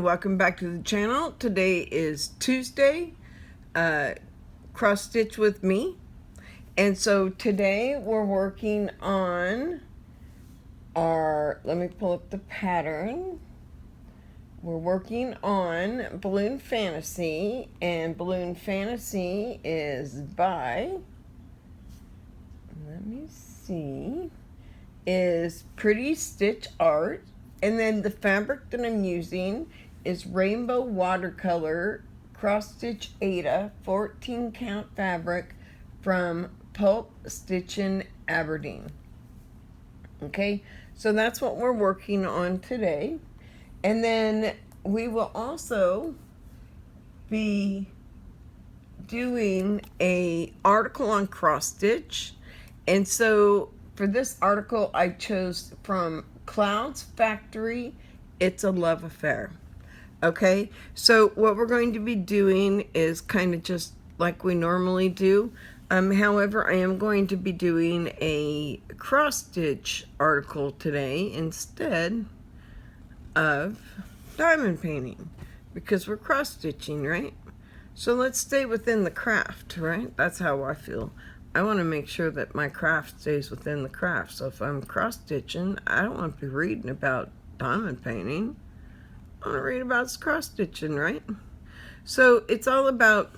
welcome back to the channel. Today is Tuesday, cross stitch with me. And so today we're working on our, let me pull up the pattern. We're working on Balloon Fantasy, and Balloon Fantasy is by, let me see, is Pretty Stitch Art. And then the fabric that I'm using is Rainbow Watercolor Cross Stitch Ada 14 count fabric from Pulp Stitchin' Aberdeen. Okay, so that's what we're working on today. And then we will also be doing an article on cross stitch. And so for this article, I chose from Cloud's Factory, It's a Love Affair. Okay, so what we're going to be doing is kind of just like we normally do. However, I am going to be doing a cross stitch article today instead of diamond painting, because we're cross stitching, right? So let's stay within the craft, right? That's how I feel. I want to make sure that my craft stays within the craft. So if I'm cross stitching, I don't want to be reading about diamond painting. I want to read about cross stitching, right? So it's all about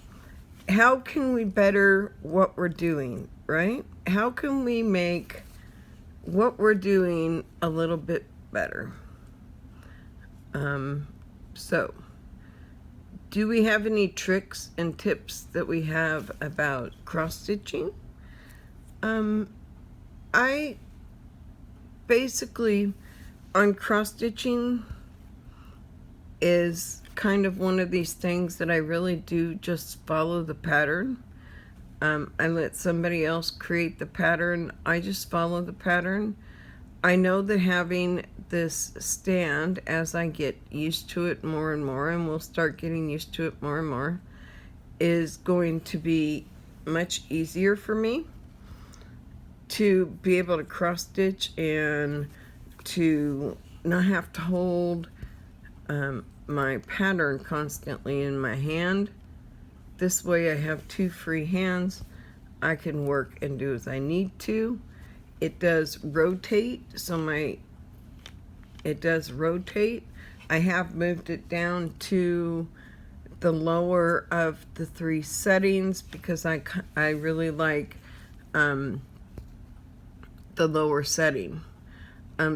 how can we better what we're doing, right? How can we make what we're doing a little bit better? So do we have any tricks and tips that we have about cross stitching? I basically, on cross stitching is kind of one of these things that I really do just follow the pattern. I let somebody else create the pattern. I just follow the pattern. I know that having this stand, as I get used to it more and more, and we'll start getting used to it more and more, is going to be much easier for me to be able to cross stitch and to not have to hold my pattern constantly in my hand. This way I have two free hands. I can work and do as I need to. It does rotate, so it does rotate. I have moved it down to the lower of the three settings because I really like the lower setting.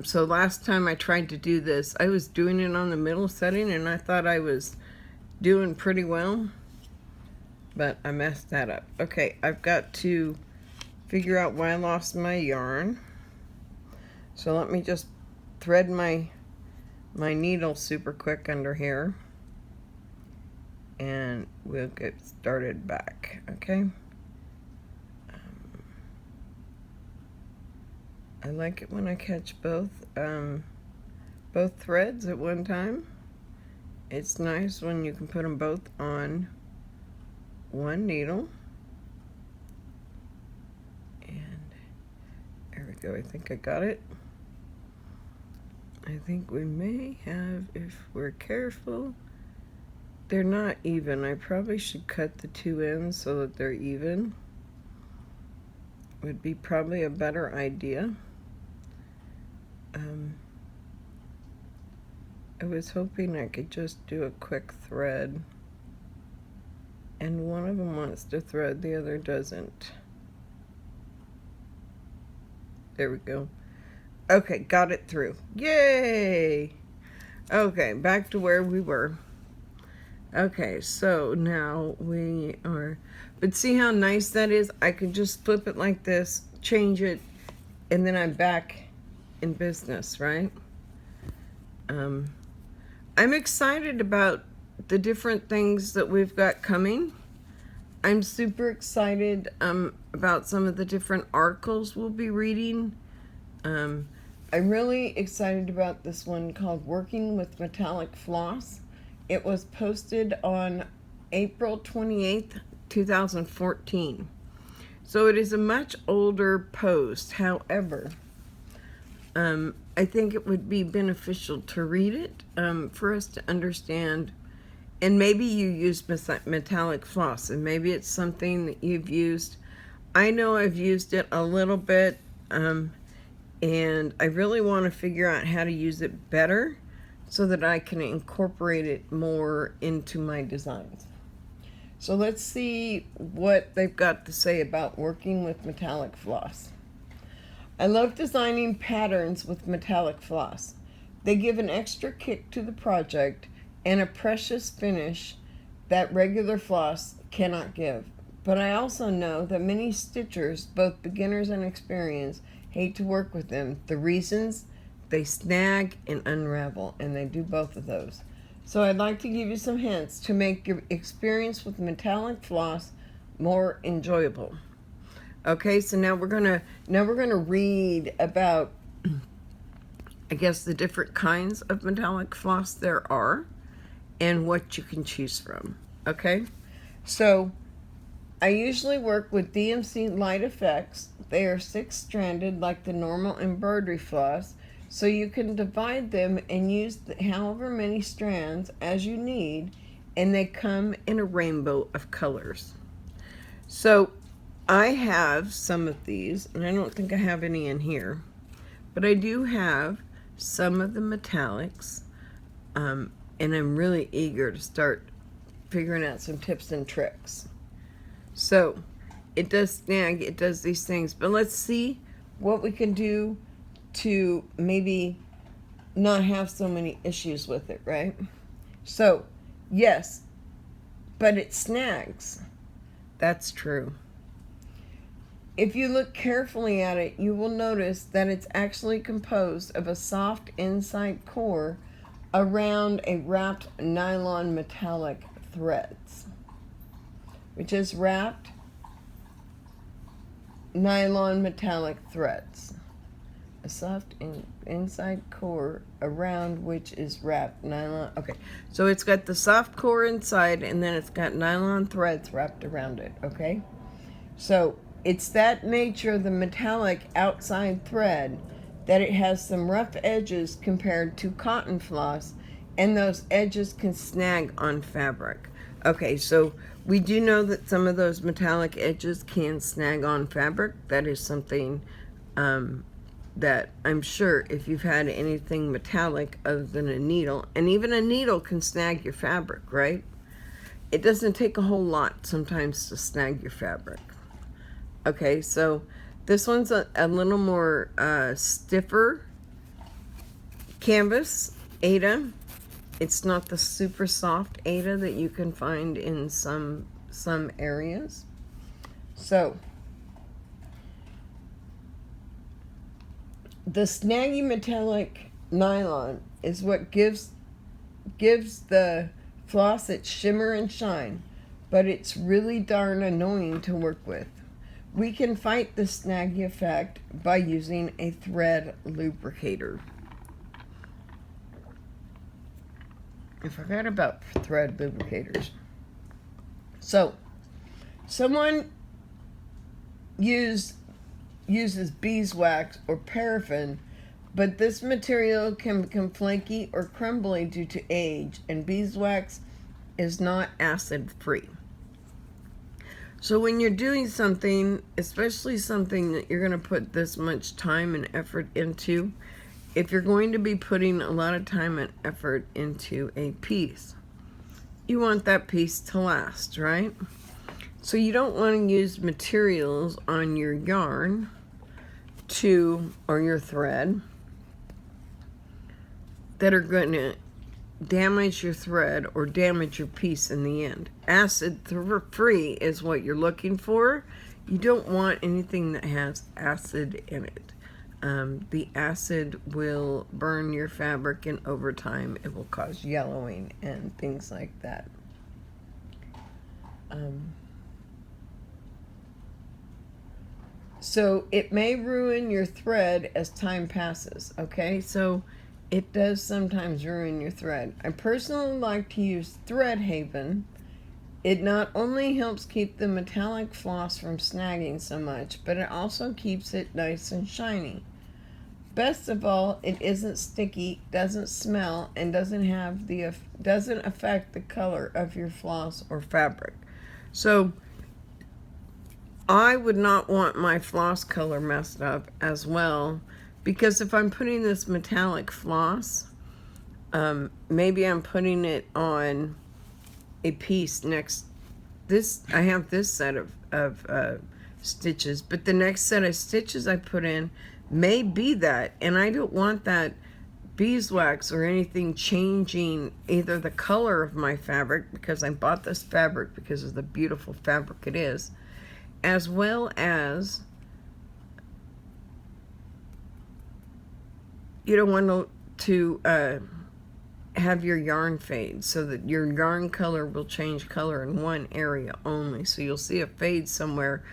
So last time I tried to do this, I was doing it on the middle setting and I thought I was doing pretty well, but I messed that up. Okay, I've got to figure out why I lost my yarn. So let me just thread my needle super quick under here and we'll get started back, okay? I like it when I catch both threads at one time. It's nice when you can put them both on one needle. And there we go. I think I got it. I think we may have, if we're careful, they're not even. I probably should cut the two ends so that they're even. Would be probably a better idea. I was hoping I could just do a quick thread, and one of them wants to thread, the other doesn't. There we go. Okay, got it through. Yay! Okay, back to where we were. Okay, so now we are, but see how nice that is? I can just flip it like this, change it, and then I'm back in business, right? I'm excited about the different things that we've got coming. I'm super excited about some of the different articles we'll be reading. I'm really excited about this one called Working with Metallic Floss. It was posted on April 28th, 2014. So it is a much older post. However, I think it would be beneficial to read it for us to understand. And maybe you use metallic floss, and maybe it's something that you've used. I know I've used it a little bit, and I really want to figure out how to use it better so that I can incorporate it more into my designs. So let's see what they've got to say about working with metallic floss. I love designing patterns with metallic floss. They give an extra kick to the project and a precious finish that regular floss cannot give. But I also know that many stitchers, both beginners and experienced, hate to work with them. The reasons: they snag and unravel, and they do both of those. So I'd like to give you some hints to make your experience with metallic floss more enjoyable. Okay, so now we're gonna read about, I guess, the different kinds of metallic floss there are and what you can choose from. Okay, so I usually work with DMC Light Effects. They are 6-stranded like the normal embroidery floss, so you can divide them and use however many strands as you need, and they come in a rainbow of colors. So I have some of these, and I don't think I have any in here, but I do have some of the metallics, and I'm really eager to start figuring out some tips and tricks. So it does snag, it does these things, but let's see what we can do to maybe not have so many issues with it, right? So yes, but it snags. That's true. If you look carefully at it, you will notice that it's actually composed of a soft inside core around a wrapped nylon metallic threads, which is wrapped nylon metallic threads. A soft inside core around which is wrapped nylon. Okay, so it's got the soft core inside, and then it's got nylon threads wrapped around it, okay? So it's that nature of the metallic outside thread that it has some rough edges compared to cotton floss, and those edges can snag on fabric. Okay, so we do know that some of those metallic edges can snag on fabric. That is something that I'm sure if you've had anything metallic other than a needle, and even a needle can snag your fabric, right? It doesn't take a whole lot sometimes to snag your fabric. Okay, so this one's a little more stiffer canvas, Aida. It's not the super soft Aida that you can find in some areas. So the snaggy metallic nylon is what gives the floss its shimmer and shine, but it's really darn annoying to work with. We can fight the snaggy effect by using a thread lubricator. I forgot about thread lubricators. So, someone uses beeswax or paraffin, but this material can become flaky or crumbly due to age, and beeswax is not acid-free. So when you're doing something, especially something that you're going to put this much time and effort into, if you're going to be putting a lot of time and effort into a piece, you want that piece to last, right? So you don't want to use materials on your yarn or your thread that are going to damage your thread or damage your piece in the end. Acid-free is what you're looking for. You don't want anything that has acid in it. The acid will burn your fabric, and over time it will cause yellowing and things like that. So it may ruin your thread as time passes, okay? So it does sometimes ruin your thread. I personally like to use Thread Haven. It not only helps keep the metallic floss from snagging so much, but it also keeps it nice and shiny. Best of all, it isn't sticky, doesn't smell, and doesn't affect the color of your floss or fabric. So I would not want my floss color messed up as well, because if I'm putting this metallic floss, maybe I'm putting it on a piece next. I have this set of stitches, but the next set of stitches I put in may be that, and I don't want that beeswax or anything changing either the color of my fabric, because I bought this fabric because of the beautiful fabric it is, as well as you don't want to have your yarn fade, so that your yarn color will change color in one area only. So you'll see a fade somewhere,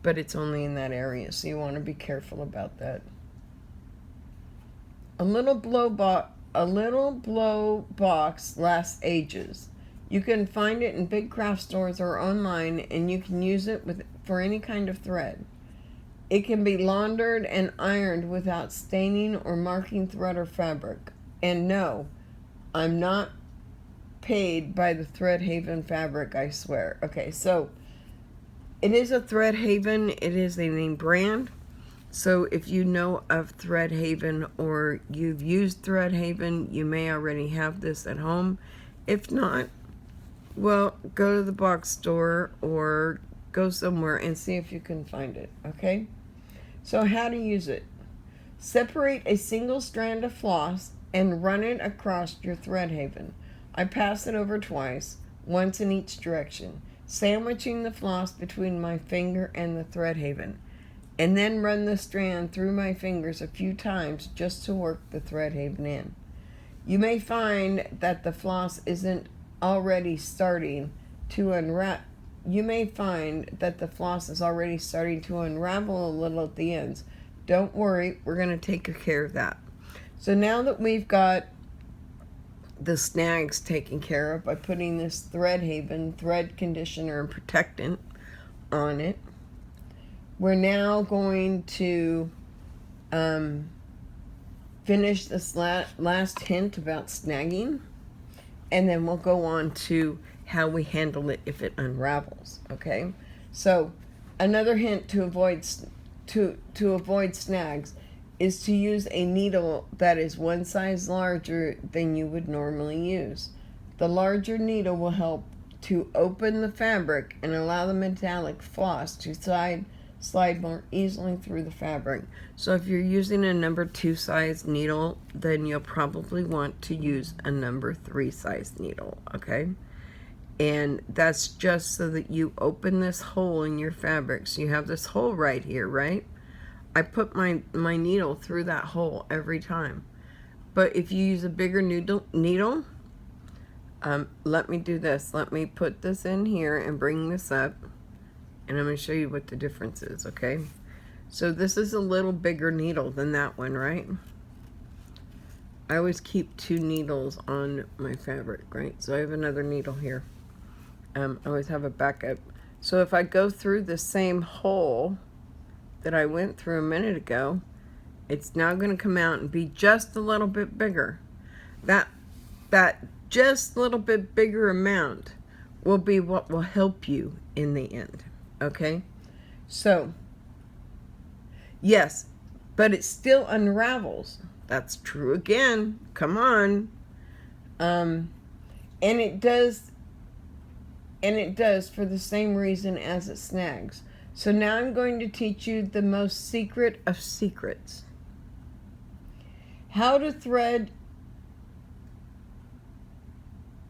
but it's only in that area, so you want to be careful about that. A little blow box lasts ages. You can find it in big craft stores or online, and you can use it for any kind of thread. It can be laundered and ironed without staining or marking thread or fabric. And no, I'm not paid by the Thread Haven fabric, I swear. Okay, so it is a Thread Haven. It is a name brand. So if you know of Thread Haven or you've used Thread Haven, you may already have this at home. If not, well, go to the box store or go somewhere and see if you can find it, okay? So how to use it. Separate a single strand of floss and run it across your Thread Haven. I pass it over twice, once in each direction, sandwiching the floss between my finger and the Thread Haven, and then run the strand through my fingers a few times just to work the Thread Haven in. You may find that the floss isn't already starting to unravel. You may find that the floss is already starting to unravel a little at the ends. Don't worry, we're going to take care of that. So now that we've got the snags taken care of by putting this Thread Haven thread conditioner and protectant on it, we're now going to finish this last hint about snagging, and then we'll go on to how we handle it if it unravels. Okay, so another hint to avoid snags is to use a needle that is one size larger than you would normally use. The larger needle will help to open the fabric and allow the metallic floss to slide more easily through the fabric. So if you're using a number 2 size needle, then you'll probably want to use a number 3 size needle, okay? And that's just so that you open this hole in your fabric. So you have this hole right here, right? I put my needle through that hole every time. But if you use a bigger needle, let me do this. Let me put this in here and bring this up. And I'm going to show you what the difference is, okay? So this is a little bigger needle than that one, right? I always keep 2 needles on my fabric, right? So I have another needle here. I always have a backup. So if I go through the same hole that I went through a minute ago, it's now going to come out and be just a little bit bigger. That just a little bit bigger amount will be what will help you in the end. Okay, so yes, but it still unravels. That's true again. Come on. And it does for the same reason as it snags. So now I'm going to teach you the most secret of secrets. How to thread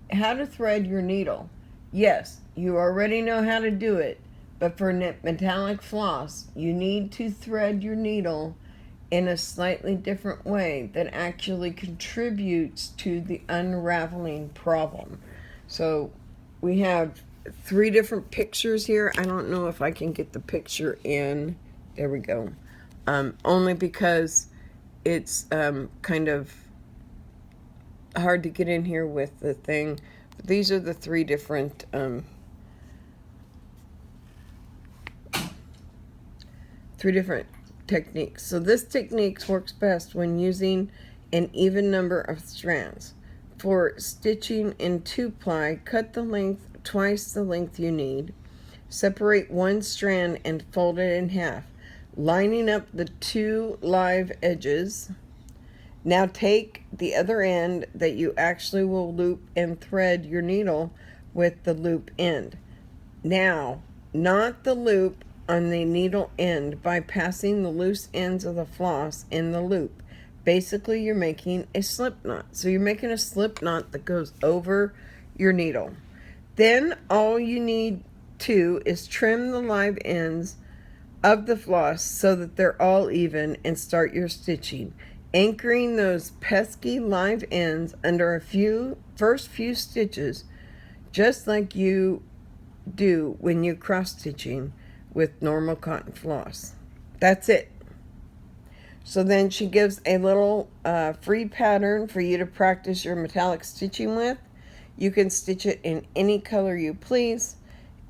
your needle. Yes, you already know how to do it. But for metallic floss, you need to thread your needle in a slightly different way that actually contributes to the unraveling problem. So we have 3 different pictures here. I don't know if I can get the picture in. There we go. Only because it's kind of hard to get in here with the thing. But these are the 3 different techniques. So this technique works best when using an even number of strands. For stitching in 2-ply, cut the length twice the length you need. Separate one strand and fold it in half, lining up the 2 live edges. Now take the other end that you actually will loop and thread your needle with the loop end. Now, knot the loop on the needle end by passing the loose ends of the floss in the loop. Basically, you're making a slip knot. So you're making a slip knot that goes over your needle. Then all you need to is trim the live ends of the floss so that they're all even and start your stitching. Anchoring those pesky live ends under first few stitches, just like you do when you're cross stitching with normal cotton floss. That's it. So then she gives a little free pattern for you to practice your metallic stitching with. You can stitch it in any color you please,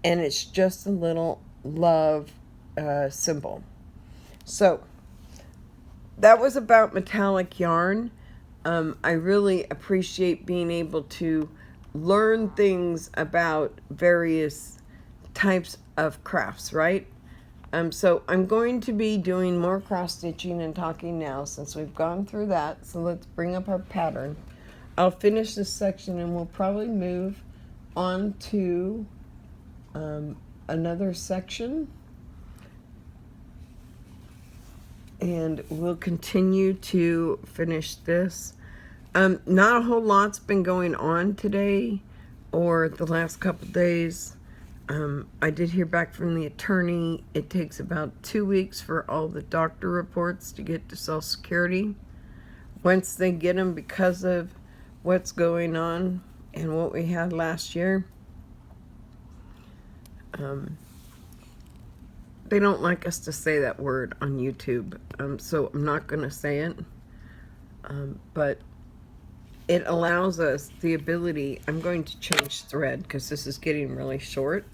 and it's just a little love symbol. So that was about metallic yarn. I really appreciate being able to learn things about various types of crafts, right? So I'm going to be doing more cross stitching and talking now since we've gone through that. So let's bring up our pattern. I'll finish this section and we'll probably move on to another section. And we'll continue to finish this. Not a whole lot's been going on today or the last couple days. I did hear back from the attorney. It takes about 2 weeks for all the doctor reports to get to Social Security. Once they get them, because of what's going on and what we had last year, they don't like us to say that word on YouTube, so I'm not going to say it. But it allows us the ability. I'm going to change thread because this is getting really short.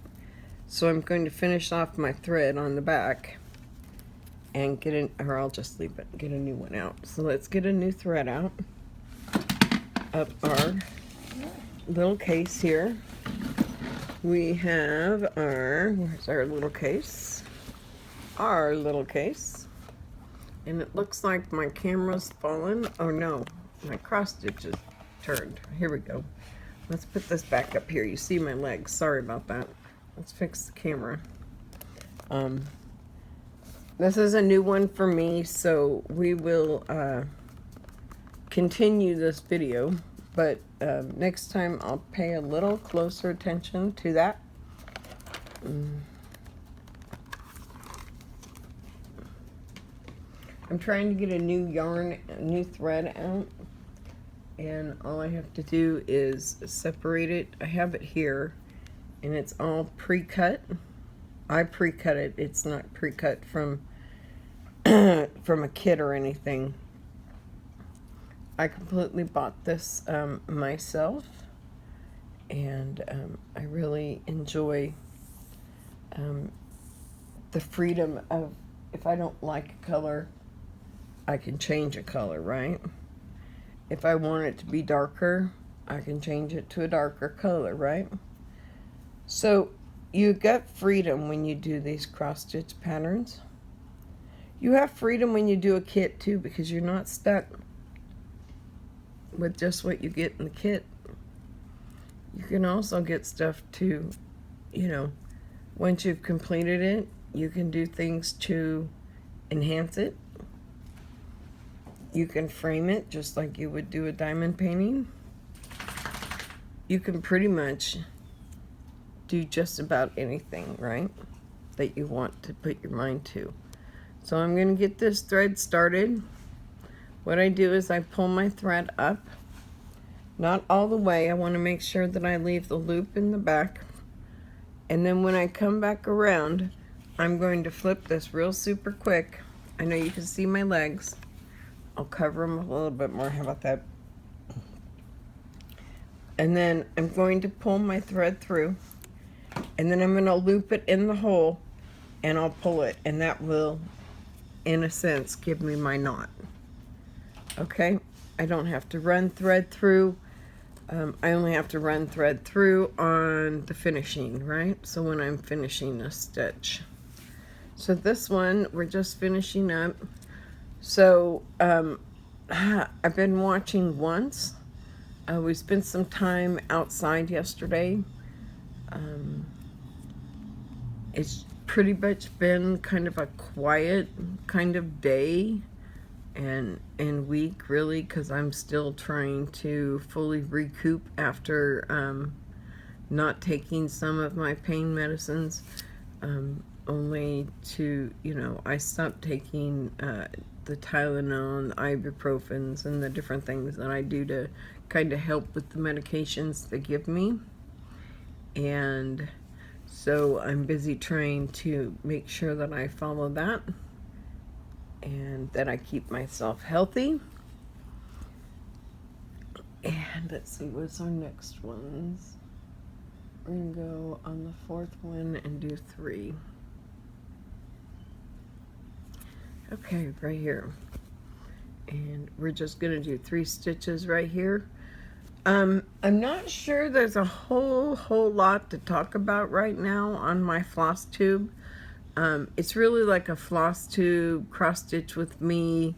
So I'm going to finish off my thread on the back and or I'll just leave it and get a new one out. So let's get a new thread out of our little case here. We have where's our little case? Our little case. And it looks like my camera's fallen. Oh no, my cross stitch is turned. Here we go. Let's put this back up here. You see my legs. Sorry about that. Let's fix the camera. This is a new one for me, so we will continue this video, but next time I'll pay a little closer attention to that. I'm trying to get a new yarn, a new thread out, and all I have to do is separate it. I have it here, and it's all pre-cut. I pre-cut it. It's not pre-cut from from a kit or anything. I completely bought this myself, and I really enjoy the freedom of, if I don't like a color, I can change a color, right? If I want it to be darker, I can change it to a darker color, right? So you get freedom when you do these cross stitch patterns. You have freedom when you do a kit too, because you're not stuck with just what you get in the kit. You can also get stuff to, once you've completed it, you can do things to enhance it. You can frame it just like you would do a diamond painting. You can pretty much do just about anything, right, that you want to put your mind to. So I'm going to get this thread started. What I do is I pull my thread up, not all the way. I want to make sure that I leave the loop in the back. And then when I come back around, I'm going to flip this real super quick. I know you can see my legs. I'll cover them a little bit more. How about that? And then I'm going to pull my thread through, and then I'm going to loop it in the hole, and I'll pull it, and that will in a sense, give me my knot. Okay, I don't have to run thread through. I only have to run thread through on the finishing, right? So when I'm finishing a stitch. So this one, we're just finishing up. So I've been watching once. We spent some time outside yesterday. It's pretty much been kind of a quiet kind of day and week, really, because I'm still trying to fully recoup after not taking some of my pain medicines. Only to, I stopped taking the Tylenol and the ibuprofens and the different things that I do to kind of help with the medications they give me. And so I'm busy trying to make sure that I follow that and that I keep myself healthy. And let's see, what's our next ones? We're going to go on the fourth one and do 3. Okay, right here. And we're just going to do 3 stitches right here. I'm not sure there's a whole lot to talk about right now on my floss tube. It's really like a floss tube cross stitch with me.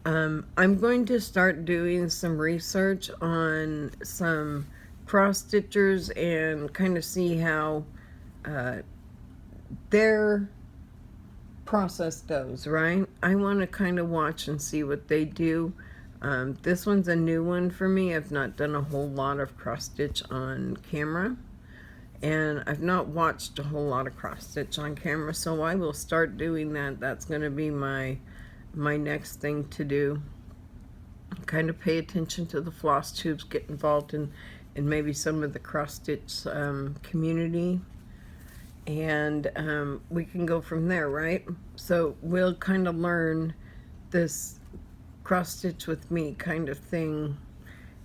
I'm going to start doing some research on some cross stitchers and kind of see how their process goes, right? I want to kind of watch and see what they do. This one's a new one for me. I've not done a whole lot of cross stitch on camera, and I've not watched a whole lot of cross stitch on camera, so I will start doing that. That's going to be my next thing to do. Kind of pay attention to the floss tubes, get involved in maybe some of the cross stitch community, and we can go from there, right? So we'll kind of learn this cross stitch with me kind of thing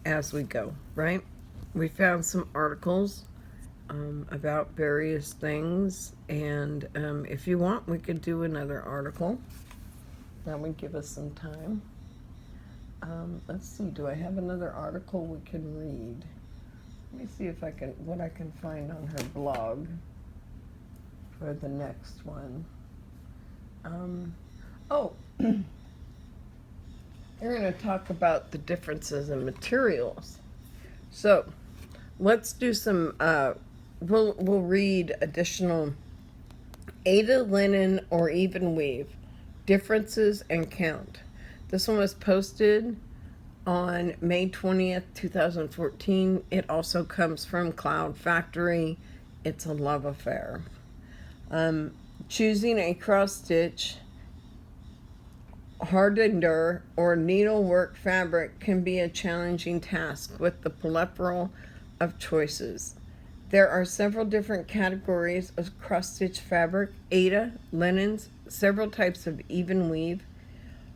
as we go, right? We found some articles about various things, and if you want, we could do another article. That would give us some time. Let's see, do I have another article we can read? Let me see if what I can find on her blog for the next one. We're going to talk about the differences in materials. So let's do some, we'll read additional Aida linen or even weave, differences and count. This one was posted on May 20th, 2014. It also comes from Cloud Factory. It's a love affair. Choosing a cross stitch, hardener, or needlework fabric can be a challenging task with the plethora of choices. There are several different categories of cross-stitch fabric: Aida, linens, several types of even weave,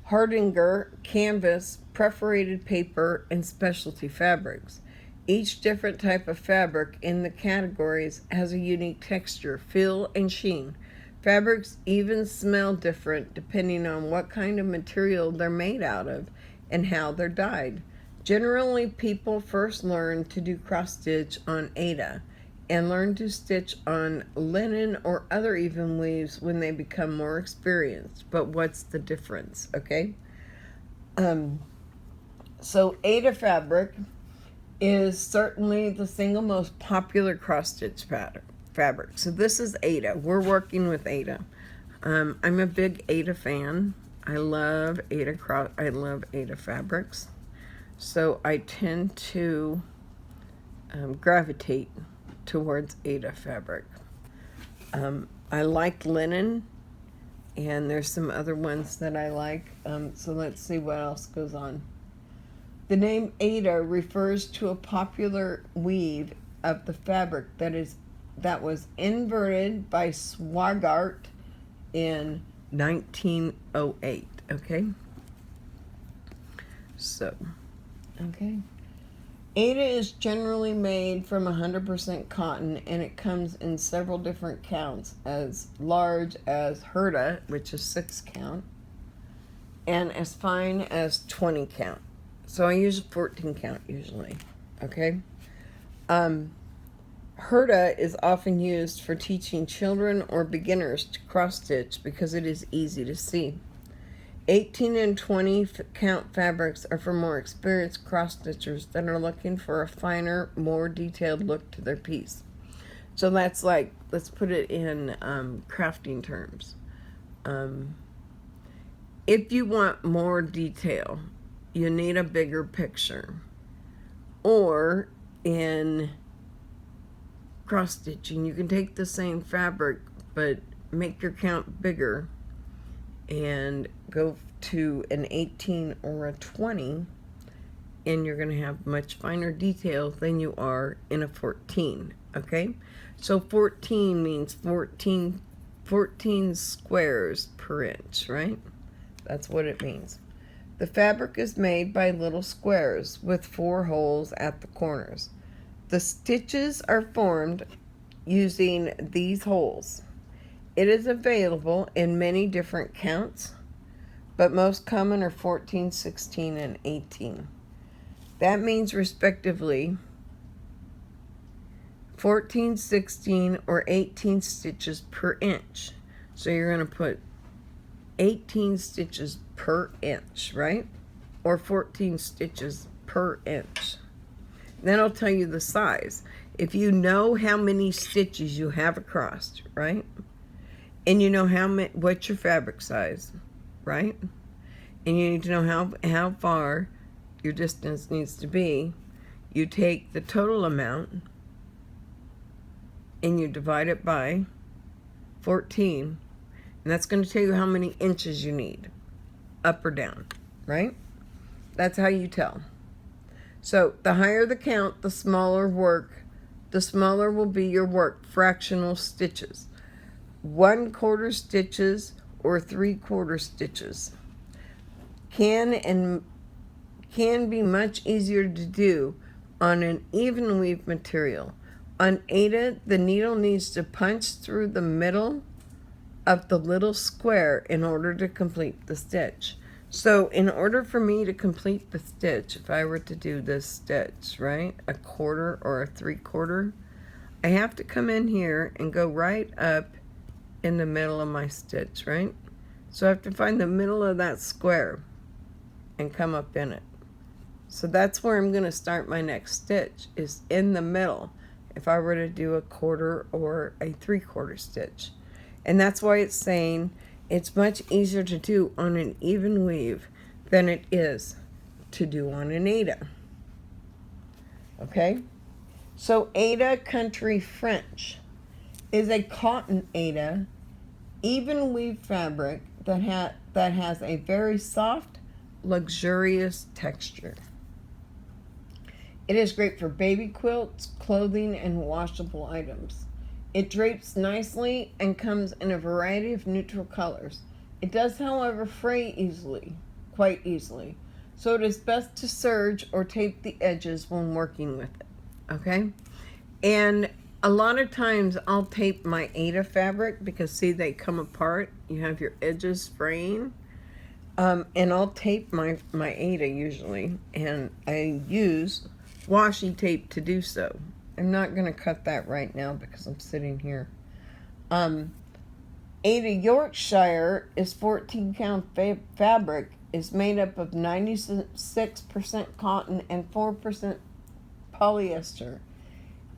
hardener, canvas, perforated paper, and specialty fabrics. Each different type of fabric in the categories has a unique texture, feel, and sheen. Fabrics even smell different depending on what kind of material they're made out of and how they're dyed. Generally, people first learn to do cross-stitch on Aida and learn to stitch on linen or other even weaves when they become more experienced. But what's the difference, okay? So Aida fabric is certainly the single most popular cross-stitch fabric. So this is Aida. We're working with Aida. I'm a big Aida fan. I love Aida fabrics. So I tend to gravitate towards Aida fabric. I like linen, and there's some other ones that I like. So let's see what else goes on. The name Aida refers to a popular weave of the fabric that was invented by Swagart in 1908. Okay. So, okay. Aida is generally made from 100% cotton, and it comes in several different counts, as large as Herta, which is 6 count, and as fine as 20 count. So I use a 14 count usually, okay? Herta is often used for teaching children or beginners to cross stitch because it is easy to see. 18 and 20 count fabrics are for more experienced cross stitchers that are looking for a finer, more detailed look to their piece. So that's like, let's put it in crafting terms. If you want more detail, you need a bigger picture. Or in cross stitching, you can take the same fabric but make your count bigger and go to an 18 or a 20, and you're going to have much finer detail than you are in a 14, okay? So 14 means 14 squares per inch, right? That's what it means. The fabric is made by little squares with 4 holes at the corners. The stitches are formed using these holes. It is available in many different counts, but most common are 14, 16, and 18. That means respectively 14, 16, or 18 stitches per inch. So you're going to put 18 stitches per inch, right? Or 14 stitches per inch. Then I'll tell you the size. If you know how many stitches you have across, right? And you know what's your fabric size, right? And you need to know how far your distance needs to be. You take the total amount and you divide it by 14, and that's going to tell you how many inches you need, up or down, right? That's how you tell. So the higher the count, the smaller will be your work, fractional stitches. 1/4 stitches or 3/4 stitches can be much easier to do on an even weave material. On Aida, the needle needs to punch through the middle of the little square in order to complete the stitch. So in order for me to complete the stitch, if I were to do this stitch, right, 1/4 or 3/4, I have to come in here and go right up in the middle of my stitch, right? So I have to find the middle of that square and come up in it. So that's where I'm going to start my next stitch, is in the middle, if I were to do 1/4 or a 3/4 stitch. And that's why it's saying it's much easier to do on an even weave than it is to do on an Aida. Okay? So Aida Country French is a cotton Aida even weave fabric that has a very soft, luxurious texture. It is great for baby quilts, clothing, and washable items. It drapes nicely and comes in a variety of neutral colors. It does, however, fray easily, quite easily. So it is best to serge or tape the edges when working with it. Okay? And a lot of times I'll tape my Aida fabric because, see, they come apart. You have your edges fraying. And I'll tape my Aida usually. And I use washi tape to do so. I'm not going to cut that right now because I'm sitting here. Aida Yorkshire is 14 count fabric, is made up of 96% cotton and 4% polyester.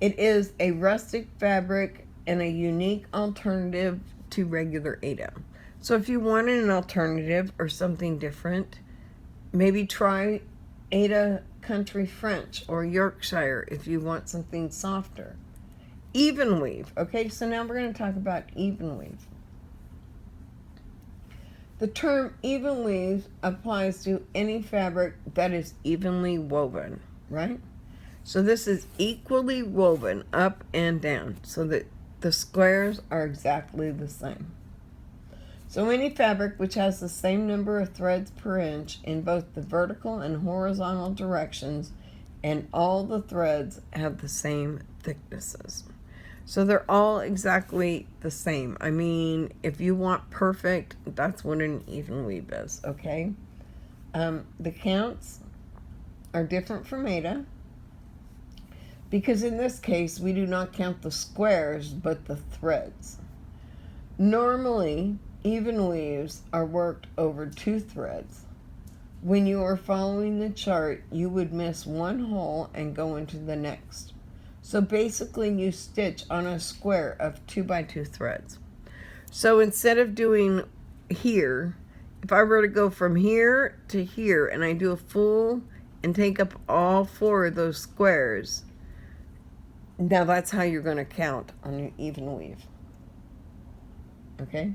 It is a rustic fabric and a unique alternative to regular Aida. So if you wanted an alternative or something different, maybe try Aida Country French or Yorkshire if you want something softer. Even weave. Okay, so now we're going to talk about even weave. The term even weave applies to any fabric that is evenly woven, right? So this is equally woven up and down so that the squares are exactly the same. So any fabric which has the same number of threads per inch in both the vertical and horizontal directions, and all the threads have the same thicknesses. So they're all exactly the same. I mean, if you want perfect, that's what an even weave is, okay? The counts are different from Aida, because in this case we do not count the squares but the threads. Normally, even weaves are worked over 2 threads. When you are following the chart, you would miss one hole and go into the next. So basically you stitch on a square of 2 by 2 threads. So instead of doing here, if I were to go from here to here and I do a full and take up all 4 of those squares, now that's how you're going to count on your even weave. Okay?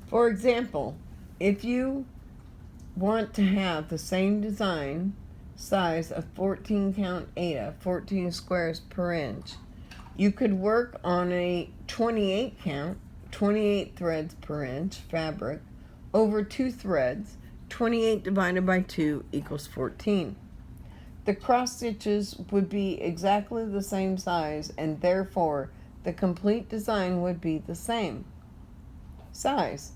For example, if you want to have the same design size of 14 count Aida, 14 squares per inch, you could work on a 28 count, 28 threads per inch fabric over 2 threads. 28 divided by 2 equals 14. The cross stitches would be exactly the same size, and therefore the complete design would be the same size.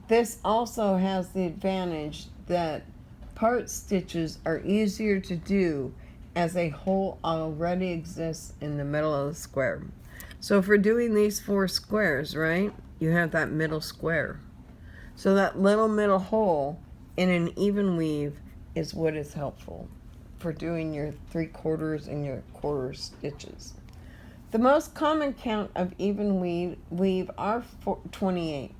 This also has the advantage that part stitches are easier to do as a hole already exists in the middle of the square. So if we're doing these 4 squares, right, you have that middle square. So that little middle hole in an even weave is what is helpful for doing your 3/4 and your 1/4 stitches. The most common count of even weave are 28,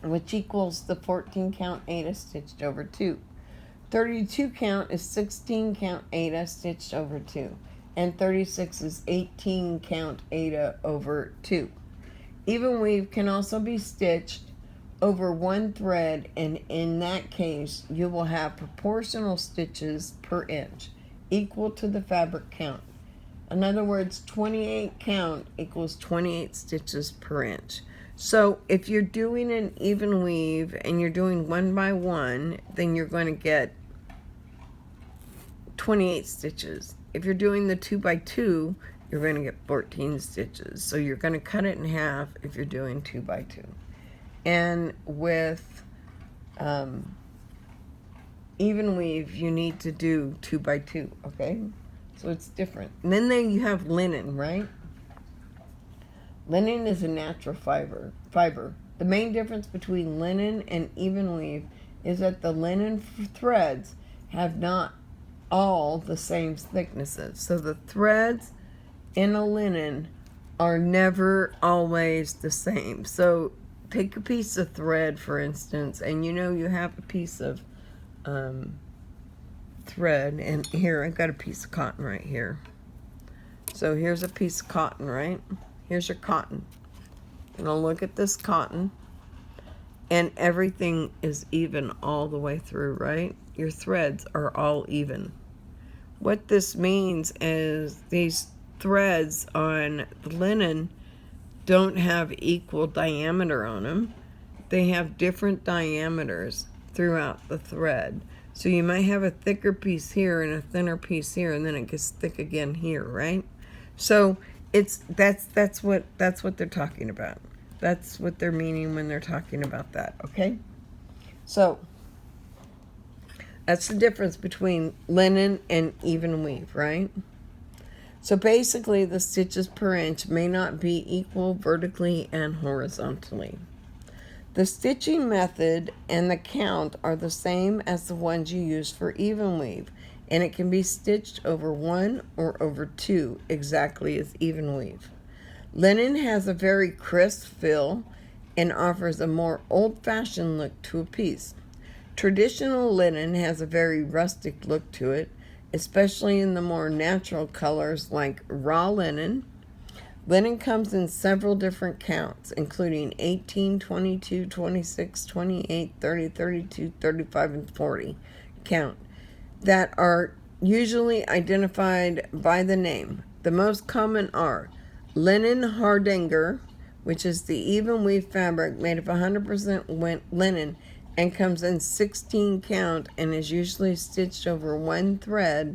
which equals the 14 count Aida stitched over 2. 32 count is 16 count Aida stitched over 2, and 36 is 18 count Aida over 2. Even weave can also be stitched over 1 thread, and in that case you will have proportional stitches per inch equal to the fabric count. In other words, 28 count equals 28 stitches per inch. So if you're doing an even weave and you're doing 1 by 1, then you're going to get 28 stitches. If you're doing the 2 by 2, you're going to get 14 stitches. So you're going to cut it in half if you're doing 2 by 2. And with even weave, you need to do 2 by 2, okay? So it's different. And then you have linen, right? Linen is a natural fiber. The main difference between linen and even weave is that the linen threads have not all the same thicknesses. So the threads in a linen are never always the same. So take a piece of thread, for instance, and you know you have a piece of thread, and here I've got a piece of cotton right here. So here's a piece of cotton, right? Here's your cotton. And I'll look at this cotton, and everything is even all the way through, right? Your threads are all even. What this means is these threads on the linen don't have equal diameter on them. They have different diameters throughout the thread. So you might have a thicker piece here and a thinner piece here, and then it gets thick again here, right? So that's what they're talking about. That's what they're meaning when they're talking about that, okay? So that's the difference between linen and even weave, right? So basically the stitches per inch may not be equal vertically and horizontally. The stitching method and the count are the same as the ones you use for even weave, and it can be stitched over 1 or over 2 exactly as even weave. Linen has a very crisp feel and offers a more old-fashioned look to a piece. Traditional linen has a very rustic look to it, especially in the more natural colors like raw linen. Linen comes in several different counts, including 18, 22, 26, 28, 30, 32, 35, and 40 count, that are usually identified by the name. The most common are linen hardanger, which is the even weave fabric made of 100% linen and comes in 16 count and is usually stitched over 1 thread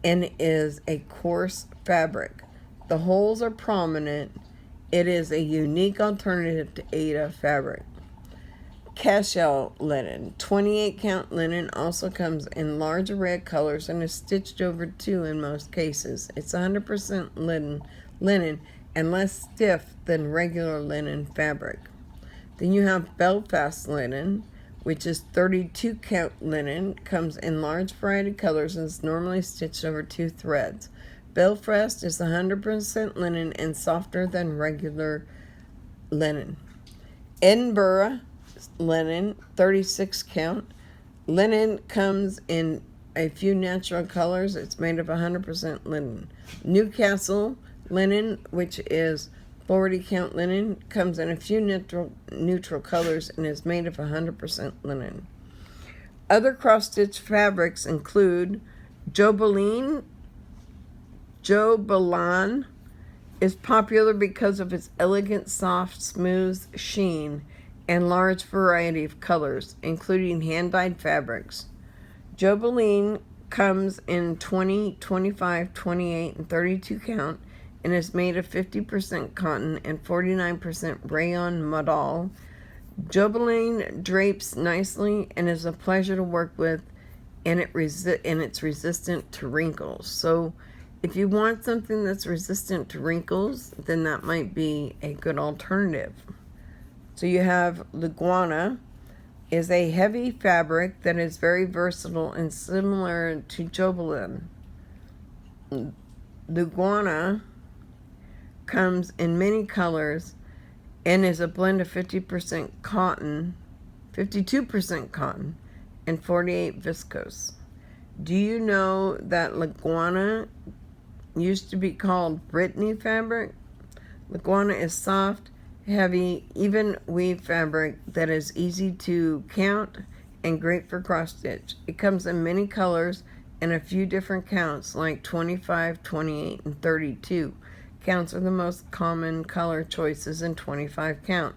and is a coarse fabric. The holes are prominent. It is a unique alternative to Aida fabric. Cashel linen. 28 count linen also comes in large array of colors and is stitched over 2 in most cases. It's 100% linen and less stiff than regular linen fabric. Then you have Belfast linen, which is 32 count linen, comes in large variety of colors and is normally stitched over 2 threads. Belfast is 100% linen and softer than regular linen. Edinburgh linen, 36 count. Linen comes in a few natural colors. It's made of 100% linen. Newcastle linen, which is 40 count linen, comes in a few neutral colors and is made of 100% linen. Other cross-stitch fabrics include Jobelan. Jobelan is popular because of its elegant, soft, smooth sheen and large variety of colors, including hand-dyed fabrics. Jobelan comes in 20, 25, 28, and 32 count and is made of 50% cotton and 49% rayon modal. Jobelan drapes nicely and is a pleasure to work with, and it's resistant to wrinkles. So if you want something that's resistant to wrinkles, then that might be a good alternative. So you have Liguana, is a heavy fabric that is very versatile and similar to Jobelan. Liguana comes in many colors and is a blend of 50% cotton, 52% cotton, and 48 viscose. Do you know that Liguana used to be called Brittany fabric? Liguana is soft, heavy, even weave fabric that is easy to count and great for cross stitch. It comes in many colors and a few different counts like 25, 28, and 32. Counts are the most common color choices in 25 count.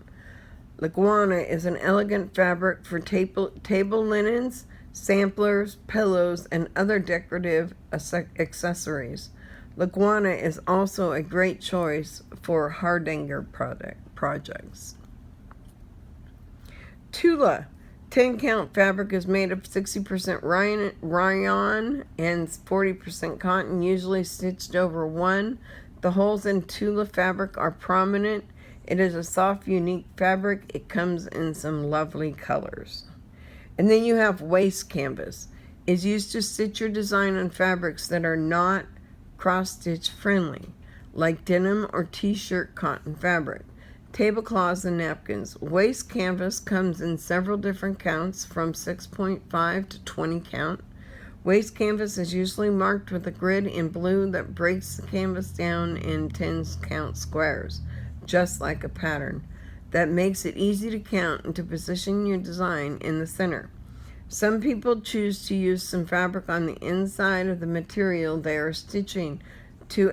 Liguana is an elegant fabric for table linens, samplers, pillows, and other decorative accessories. Liguana is also a great choice for hardanger projects. Tula. 10 count fabric is made of 60% rayon and 40% cotton, usually stitched over 1. The holes in Tula fabric are prominent. It is a soft, unique fabric. It comes in some lovely colors. And then you have waste canvas. It's used to stitch your design on fabrics that are not cross-stitch friendly, like denim or t-shirt cotton fabric, tablecloths, and napkins. Waste canvas comes in several different counts from 6.5 to 20 count. Waste canvas is usually marked with a grid in blue that breaks the canvas down in 10 count squares, just like a pattern. That makes it easy to count and to position your design in the center. Some people choose to use some fabric on the inside of the material they are stitching to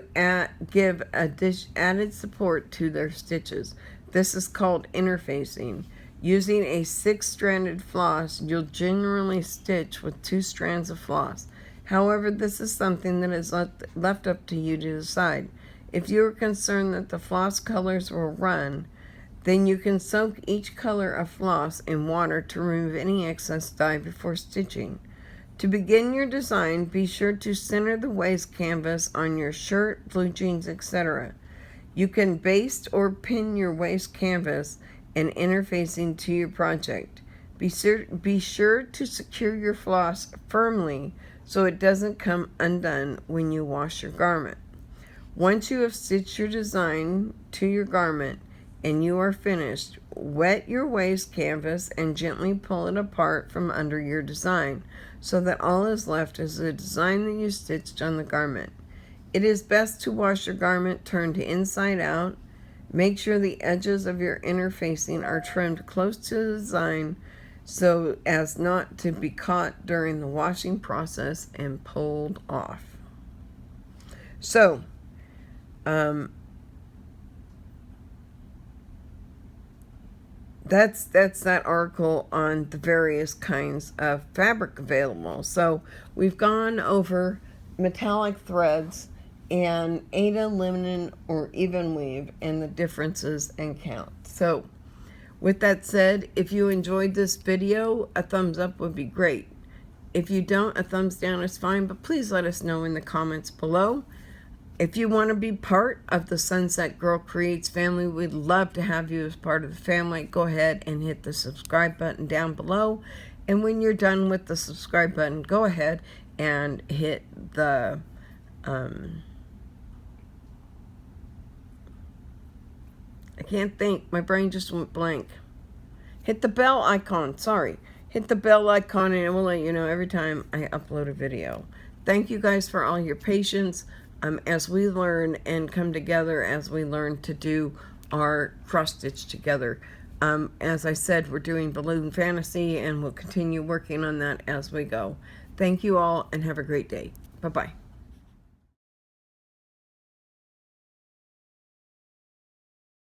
give added support to their stitches. This is called interfacing. Using a 6-stranded floss, you'll generally stitch with 2 strands of floss. However, this is something that is left up to you to decide. If you are concerned that the floss colors will run, then you can soak each color of floss in water to remove any excess dye before stitching. To begin your design, be sure to center the waste canvas on your shirt, blue jeans, etc. You can baste or pin your waste canvas and interfacing to your project. Be sure to secure your floss firmly so it doesn't come undone when you wash your garment. Once you have stitched your design to your garment and you are finished, wet your waste canvas and gently pull it apart from under your design so that all is left is the design that you stitched on the garment. It is best to wash your garment turned inside out. Make sure the edges of your interfacing are trimmed close to the design so as not to be caught during the washing process and pulled off. So, that's that article on the various kinds of fabric available. So we've gone over metallic threads and Aida, linen, or even weave, and the differences and count. So with that said, if you enjoyed this video, a thumbs up would be great. If you don't, a thumbs down is fine, but please let us know in the comments below. If you want to be part of the Sunset Girl Creates family, we'd love to have you as part of the family. Go ahead and hit the subscribe button down below. And when you're done with the subscribe button, go ahead and hit the I can't think. My brain just went blank. Hit the bell icon. Sorry. Hit the bell icon and it will let you know every time I upload a video. Thank you guys for all your patience as we learn and come together as we learn to do our cross stitch together. As I said, we're doing Balloon Fantasy and we'll continue working on that as we go. Thank you all and have a great day. Bye-bye.